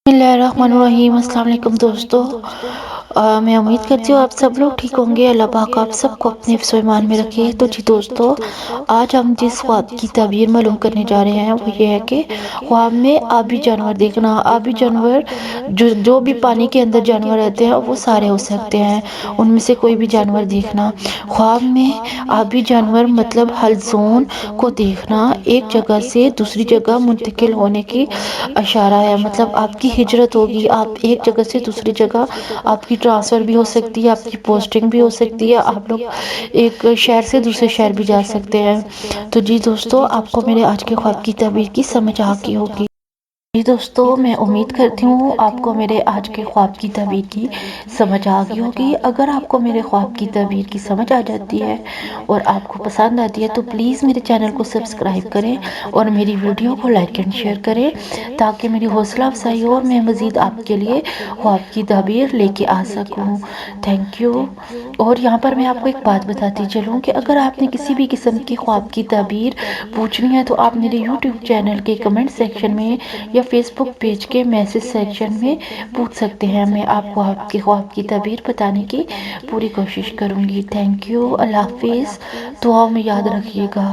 بسم اللہ الرحمن الرحیم۔ السلام علیکم دوستو، میں امید کرتی ہوں آپ سب لوگ ٹھیک ہوں گے۔ اللہ پاک آپ سب کو اپنے حفظ و ایمان میں رکھے۔ تو جی دوستو، آج ہم جس خواب کی تعبیر معلوم کرنے جا رہے ہیں وہ یہ ہے کہ خواب میں آبی جانور دیکھنا۔ آبی جانور جو بھی پانی کے اندر جانور رہتے ہیں وہ سارے ہو سکتے ہیں، ان میں سے کوئی بھی جانور دیکھنا۔ خواب میں آبی جانور مطلب حلزون کو دیکھنا ایک جگہ سے دوسری جگہ منتقل ہونے کی اشارہ ہے۔ مطلب آپ کی ہجرت ہوگی، آپ ایک جگہ سے دوسری جگہ، آپ کی ٹرانسفر بھی ہو سکتی ہے، آپ کی پوسٹنگ بھی ہو سکتی ہے، آپ لوگ ایک شہر سے دوسرے شہر بھی جا سکتے ہیں۔ تو جی دوستو، آپ کو میرے آج کے خواب کی تعبیر کی سمجھ آ گئی ہوگی۔ جی دوستو، میں امید کرتی ہوں آپ کو میرے آج کے خواب کی تعبیر کی سمجھ آ گئی ہوگی۔ اگر آپ کو میرے خواب کی تعبیر کی سمجھ آ جاتی ہے اور آپ کو پسند آتی ہے تو پلیز میرے چینل کو سبسکرائب کریں اور میری ویڈیو کو لائک اینڈ شیئر کریں تاکہ میری حوصلہ افزائی ہو اور میں مزید آپ کے لیے خواب کی تعبیر لے کے آ سکوں۔ Thank you. اور یہاں پر میں آپ کو ایک بات بتاتی چلوں کہ اگر آپ نے کسی بھی قسم کی خواب کی تعبیر پوچھنی ہے تو آپ میرے یوٹیوب چینل کے کمنٹ سیکشن میں یا فیس بک پیج کے میسج سیکشن میں پوچھ سکتے ہیں۔ میں آپ کو آپ کی خواب کی تعبیر بتانے کی پوری کوشش کروں گی۔ Thank you. اللہ حافظ۔ دعاؤں میں یاد رکھیے گا۔